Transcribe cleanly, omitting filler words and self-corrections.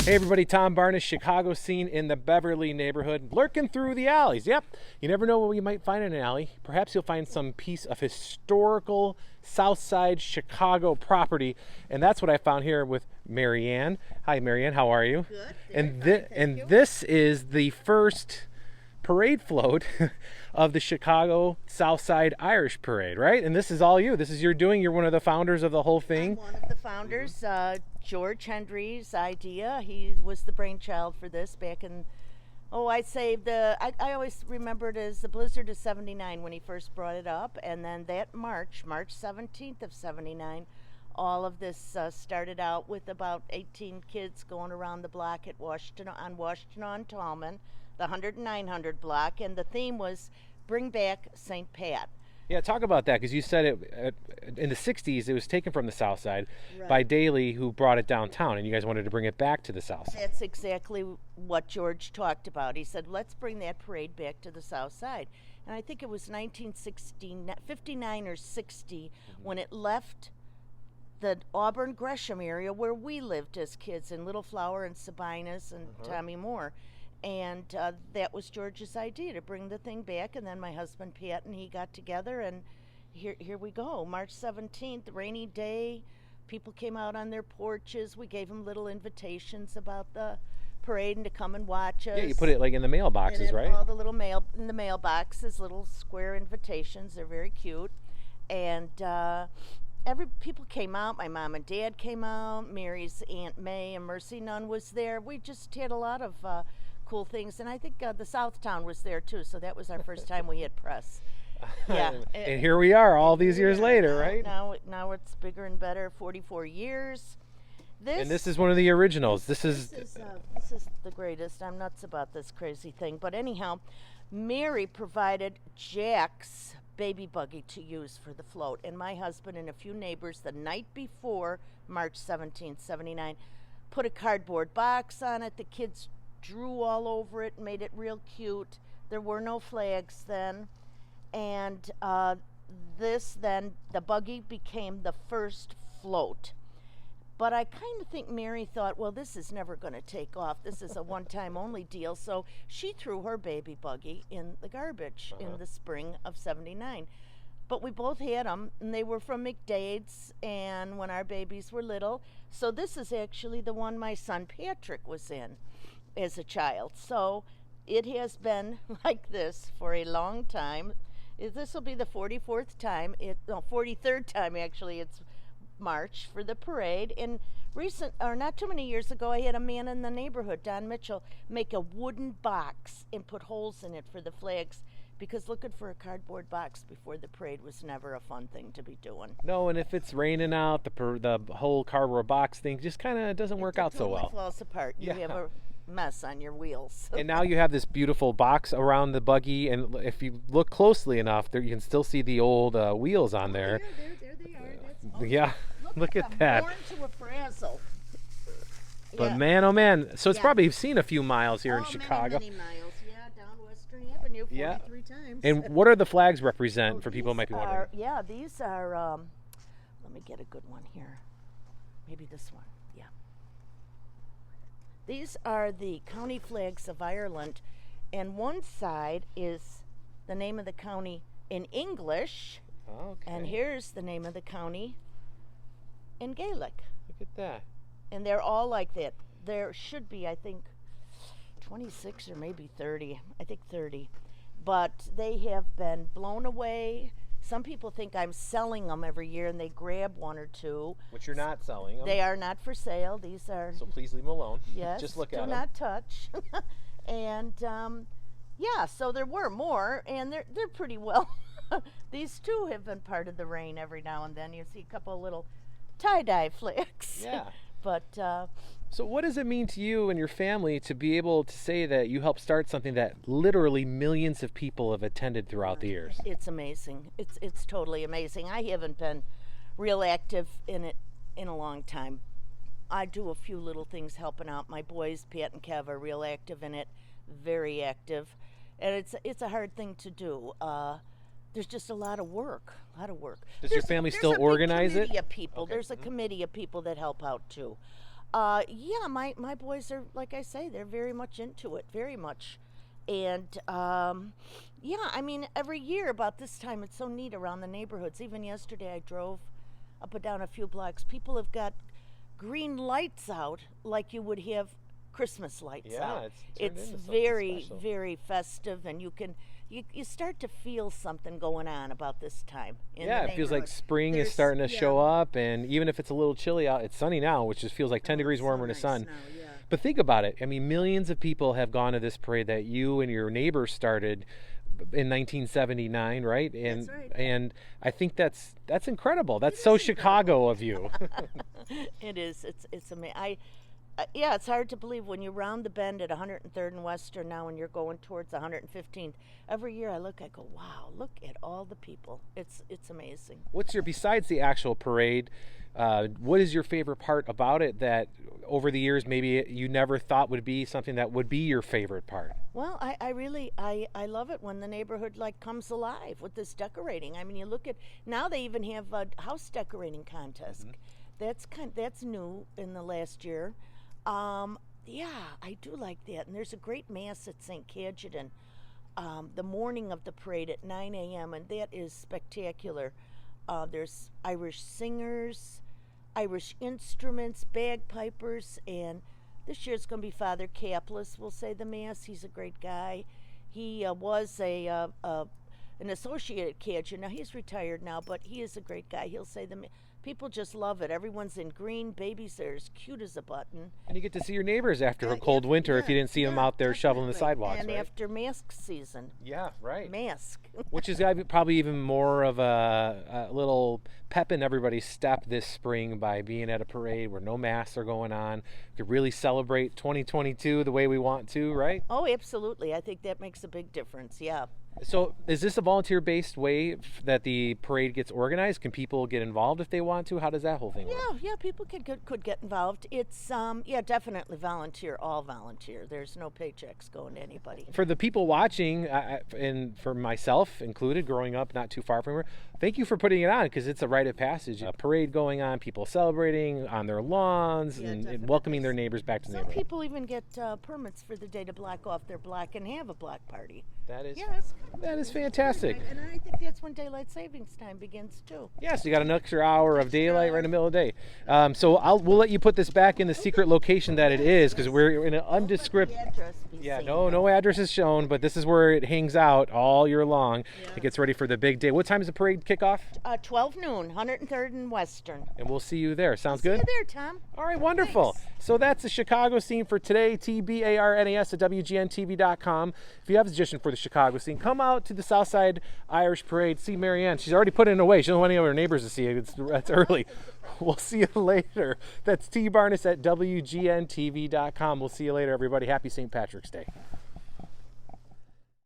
Hey everybody, Tom Barnes, Chicago Scene in the Beverly neighborhood, lurking through the alleys. Yep, you never know what you might find in an alley. Perhaps you'll find some piece of historical South Side Chicago property, and that's what I found here with Marianne. Hi Marianne, how are you? Good. And this is the first parade float of the Chicago South Side Irish Parade, right? And this is all you. This is your doing. You're one of the founders of the whole thing. I'm one of the founders. George Hendry's idea. He was the brainchild for this back in, I'd say I always remember it as the blizzard of '79 when he first brought it up. And then that March 17th of '79, all of this started out with about 18 kids going around the block at Washington on Tallman, the 100 and 900 block. And the theme was Bring Back St. Pat. Yeah, talk about that, because you said it in the 60s it was taken from the South Side Right. by Daley, who brought it downtown, and you guys wanted to bring it back to the South Side. That's exactly what George talked about. He said, let's bring that parade back to the South Side. And I think it was 1959 or 60 when it left the Auburn Gresham area where we lived as kids in Little Flower and Sabinas and Tommy Moore. And that was George's idea, to bring the thing back. And then my husband Pat and he got together, and here we go. March 17th, rainy day. People came out on their porches. We gave them little invitations about the parade and to come and watch us. Yeah, you put it like in the mailboxes, And right? all the little in the mailboxes, little square invitations. They're very cute. And people came out. My mom and dad came out. Mary's Aunt May and Mercy Nunn was there. We just had a lot of cool things, and I think the Southtown was there too, so that was our first time we had press. Yeah. And here we are all these years later, right? Now it's bigger and better. 44 years. And this is one of the originals. This is the greatest. I'm nuts about this crazy thing, but anyhow, Mary provided Jack's baby buggy to use for the float, and my husband and a few neighbors the night before March 17th, '79, put a cardboard box on it. The kids drew all over it, made it real cute. There were no flags then. And the buggy became the first float. But I kind of think Mary thought, well, this is never going to take off. This is a one-time only deal. So she threw her baby buggy in the garbage in the spring of '79. But we both had them, and they were from McDade's, and when our babies were little. So this is actually the one my son Patrick was in as a child. So it has been like this for a long time. This will be the 43rd time actually. It's March for the parade. And not too many years ago, I had a man in the neighborhood, Don Mitchell, make a wooden box and put holes in it for the flags, because looking for a cardboard box before the parade was never a fun thing to be doing. No, and if it's raining out, the whole cardboard box thing just kind of doesn't work out so well. It falls apart. You have a mess on your wheels. And now you have this beautiful box around the buggy, and if you look closely enough, there you can still see the old wheels on there. There they are. That's Yeah, look at that. Born to a frazzle. But man, oh man, so it's probably seen a few miles here in Chicago. Many miles. Yeah, down Western Avenue 43 times. And what are the flags represent for people who might be wondering? These are, let me get a good one here. Maybe this one. Yeah. These are the county flags of Ireland, and one side is the name of the county in English, and here's the name of the county in Gaelic. Look at that. And they're all like that. There should be, I think, 26 or maybe 30. I think 30. But they have been blown away. Some people think I'm selling them every year, and they grab one or two. Which you're not selling them. They are not for sale. These are... So please leave them alone. Yes. Just look at them. Do not touch. And, so there were more, and they're pretty well... These two have been part of the rain every now and then. You see a couple of little tie-dye flags. Yeah. But... So what does it mean to you and your family to be able to say that you helped start something that literally millions of people have attended throughout the years? It's amazing. It's totally amazing. I haven't been real active in it in a long time. I do a few little things helping out. My boys, Pat and Kev, are real active in it, very active. And it's a hard thing to do. There's just a lot of work. Does your family still organize it? There's a committee of people that help out too. Yeah, my boys are, like I say, they're very much into it, very much. And yeah, I mean, every year about this time, it's so neat around the neighborhoods. Even yesterday, I drove up and down a few blocks. People have got green lights out like you would have Christmas lights Yeah, out. it's turned It's into something very, special. very festive, and you start to feel something going on about this time. In Yeah, the it feels like neighborhood. spring is There's- starting to yeah. show up, and even if it's a little chilly out, it's sunny now, which just feels like 10 degrees So warmer in the nice sun. now, yeah. But think about it. I mean, millions of people have gone to this parade that you and your neighbors started in 1979, right? And That's right. and I think that's incredible. That's so Chicago of you. It is. It's amazing. Yeah, it's hard to believe when you round the bend at 103rd and Western now, and you're going towards 115th. Every year I look, I go, wow, look at all the people. It's amazing. What's your, besides the actual parade, what is your favorite part about it that over the years maybe you never thought would be something that would be your favorite part? Well, I really I love it when the neighborhood like comes alive with this decorating. I mean, you look at now they even have a house decorating contest. That's new in the last year. Yeah, I do like that. And there's a great mass at St. Cajetan the morning of the parade at 9 a.m. and that is spectacular. There's Irish singers, Irish instruments, bagpipers, and this year it's going to be Father Kaplis will say the mass. He's a great guy. He was an associate at Cajun. Now he's retired now, but he is a great guy. He'll say the people just love it. Everyone's in green. Babies are as cute as a button. And you get to see your neighbors after a And cold af- winter if you yeah, didn't see them yeah, out there shoveling the definitely. sidewalks, And right? after mask season, Yeah, right. mask. Which is probably even more of a little pep in everybody's step this spring by being at a parade where no masks are going on. We could really celebrate 2022 the way we want to, right? Oh, absolutely. I think that makes a big difference. Yeah. So is this a volunteer-based way that the parade gets organized? Can people get involved if they want to? How does that whole thing work? Yeah, people could get involved. It's yeah, definitely volunteer, all volunteer. There's no paychecks going to anybody. For the people watching, and for myself included, growing up not too far from here, thank you for putting it on because it's a rite of passage. A parade going on, people celebrating on their lawns Yeah, and definitely. welcoming their neighbors back to the Some neighborhood. people even get permits for the day to block off their block and have a block party. That is Yeah, that's that is fantastic. And I think that's when daylight savings time begins too. Yes, you got an extra hour of daylight right in the middle of the day. So we'll let you put this back in the secret location that it is because we're in an undescript. The address be Yeah, seen. no address is shown, but this is where it hangs out all year long. Yeah. It gets ready for the big day. What time does the parade kick off? 12 noon, 103rd and Western. And we'll see you there. Sounds See good? you there, Tom. All right, wonderful. Thanks. So that's the Chicago scene for today. TBARNAS at WGNTV.com. If you have a suggestion for the Chicago scene, come out to the Southside Irish Parade. See Marianne. She's already put it away. She doesn't want any of her neighbors to see it. It's early. We'll see you later. That's T Barnes at WGNTV.com. We'll see you later, everybody. Happy St. Patrick's Day.